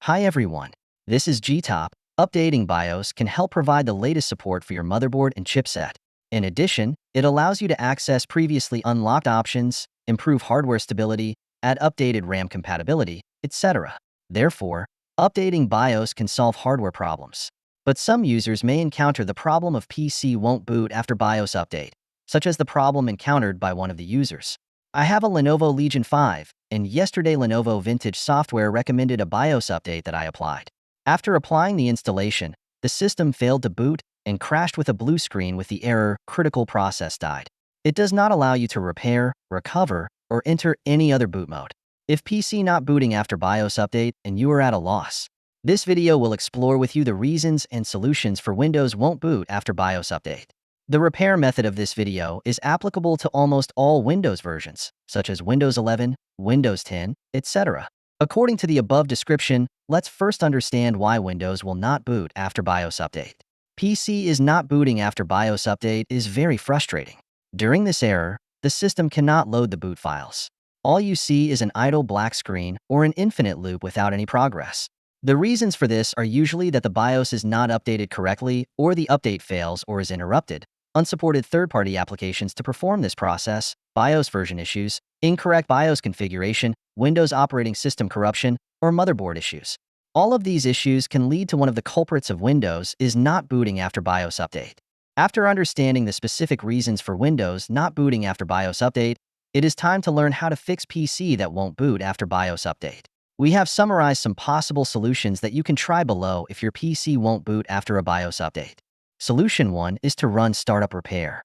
Hi everyone, this is G-Top. Updating BIOS can help provide the latest support for your motherboard and chipset. In addition, it allows you to access previously unlocked options, improve hardware stability, add updated RAM compatibility, etc. Therefore, updating BIOS can solve hardware problems. But some users may encounter the problem of PC won't boot after BIOS update, such as the problem encountered by one of the users. I have a Lenovo Legion 5, and yesterday Lenovo Vintage Software recommended a BIOS update that I applied. After applying the installation, the system failed to boot and crashed with a blue screen with the error "Critical process died." It does not allow you to repair, recover, or enter any other boot mode. If PC not booting after BIOS update and you are at a loss, this video will explore with you the reasons and solutions for Windows won't boot after BIOS update. The repair method of this video is applicable to almost all Windows versions, such as Windows 11, Windows 10, etc. According to the above description, let's first understand why Windows will not boot after BIOS update. PC is not booting after BIOS update is very frustrating. During this error, the system cannot load the boot files. All you see is an idle black screen or an infinite loop without any progress. The reasons for this are usually that the BIOS is not updated correctly or the update fails or is interrupted. Unsupported third-party applications to perform this process, BIOS version issues, incorrect BIOS configuration, Windows operating system corruption, or motherboard issues. All of these issues can lead to one of the culprits of Windows is not booting after BIOS update. After understanding the specific reasons for Windows not booting after BIOS update, it is time to learn how to fix PC that won't boot after BIOS update. We have summarized some possible solutions that you can try below if your PC won't boot after a BIOS update. Solution 1 is to run startup repair.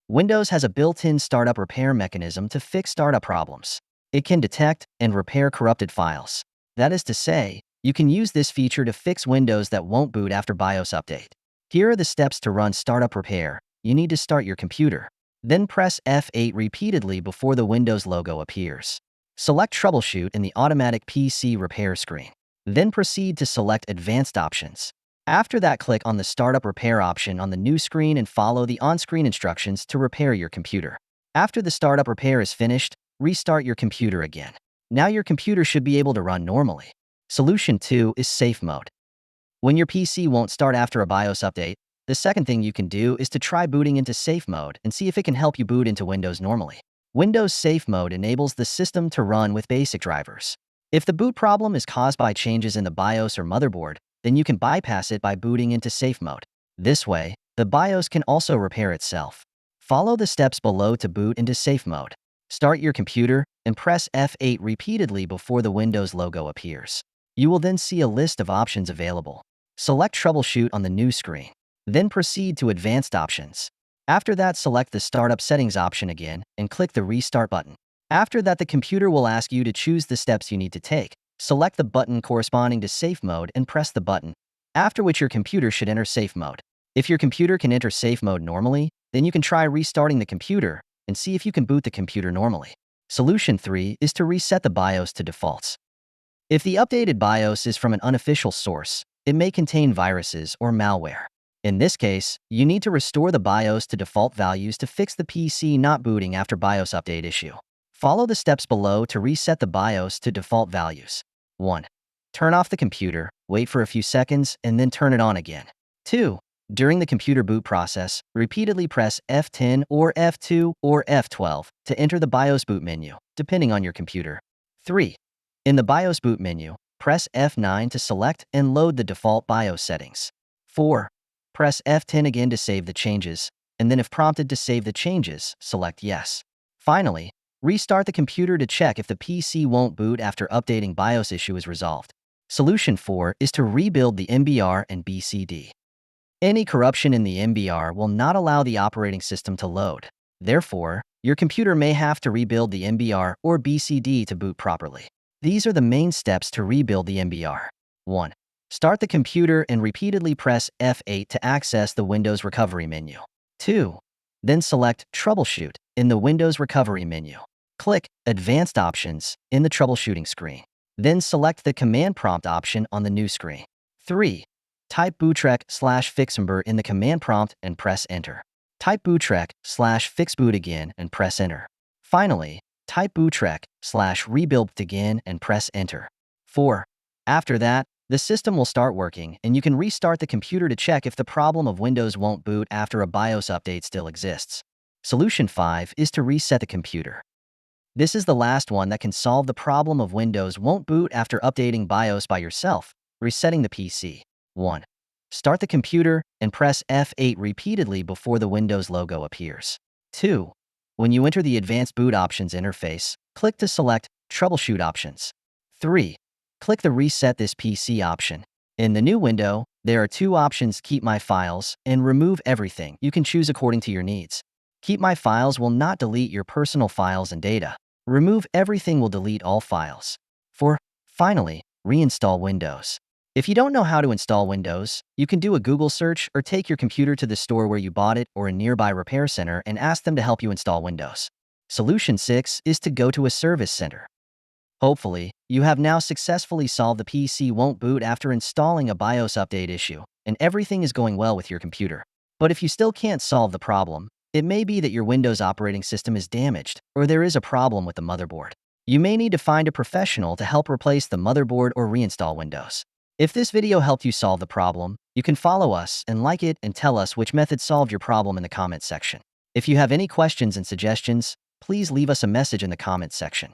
Windows has a built-in startup repair mechanism to fix startup problems. It can detect and repair corrupted files. That is to say, you can use this feature to fix Windows that won't boot after BIOS update. Here are the steps to run startup repair. You need to start your computer. Then press F8 repeatedly before the Windows logo appears. Select Troubleshoot in the automatic PC repair screen. Then proceed to select Advanced Options. After that, click on the Startup Repair option on the new screen and follow the on-screen instructions to repair your computer. After the startup repair is finished, restart your computer again. Now your computer should be able to run normally. Solution 2 is Safe Mode. When your PC won't start after a BIOS update, the second thing you can do is to try booting into Safe Mode and see if it can help you boot into Windows normally. Windows Safe Mode enables the system to run with basic drivers. If the boot problem is caused by changes in the BIOS or motherboard, then you can bypass it by booting into Safe Mode. This way, the BIOS can also repair itself. Follow the steps below to boot into Safe Mode. Start your computer and press F8 repeatedly before the Windows logo appears. You will then see a list of options available. Select Troubleshoot on the new screen. Then proceed to Advanced Options. After that, select the Startup Settings option again and click the Restart button. After that, the computer will ask you to choose the steps you need to take. Select the button corresponding to Safe Mode and press the button, after which your computer should enter Safe Mode. If your computer can enter Safe Mode normally, then you can try restarting the computer and see if you can boot the computer normally. Solution 3 is to reset the BIOS to defaults. If the updated BIOS is from an unofficial source, it may contain viruses or malware. In this case, you need to restore the BIOS to default values to fix the PC not booting after BIOS update issue. Follow the steps below to reset the BIOS to default values. 1. Turn off the computer, wait for a few seconds, and then turn it on again. 2. During the computer boot process, repeatedly press F10 or F2 or F12 to enter the BIOS boot menu, depending on your computer. 3. In the BIOS boot menu, press F9 to select and load the default BIOS settings. 4. Press F10 again to save the changes, and then if prompted to save the changes, select Yes. Finally, restart the computer to check if the PC won't boot after updating BIOS issue is resolved. Solution 4 is to rebuild the MBR and BCD. Any corruption in the MBR will not allow the operating system to load. Therefore, your computer may have to rebuild the MBR or BCD to boot properly. These are the main steps to rebuild the MBR. 1. Start the computer and repeatedly press F8 to access the Windows Recovery menu. 2. Then select Troubleshoot in the Windows Recovery menu. Click Advanced Options in the troubleshooting screen. Then select the Command Prompt option on the new screen. 3. Type bootrec/fixmber in the command prompt and press Enter. Type bootrec/fixboot again and press Enter. Finally, type bootrec/rebuild again and press Enter. 4. After that, the system will start working, and you can restart the computer to check if the problem of Windows won't boot after a BIOS update still exists. Solution 5 is to reset the computer. This is the last one that can solve the problem of Windows won't boot after updating BIOS by yourself, resetting the PC. 1. Start the computer and press F8 repeatedly before the Windows logo appears. 2. When you enter the Advanced Boot Options interface, click to select Troubleshoot Options. 3. Click the Reset This PC option. In the new window, there are two options: Keep My Files and Remove Everything. You can choose according to your needs. Keep My Files will not delete your personal files and data. Remove Everything will delete all files. 4. Finally, reinstall Windows. If you don't know how to install Windows, you can do a Google search or take your computer to the store where you bought it or a nearby repair center and ask them to help you install Windows. Solution 6 is to go to a service center. Hopefully, you have now successfully solved the PC won't boot after installing a BIOS update issue, and everything is going well with your computer. But if you still can't solve the problem, it may be that your Windows operating system is damaged, or there is a problem with the motherboard. You may need to find a professional to help replace the motherboard or reinstall Windows. If this video helped you solve the problem, you can follow us and like it and tell us which method solved your problem in the comments section. If you have any questions and suggestions, please leave us a message in the comments section.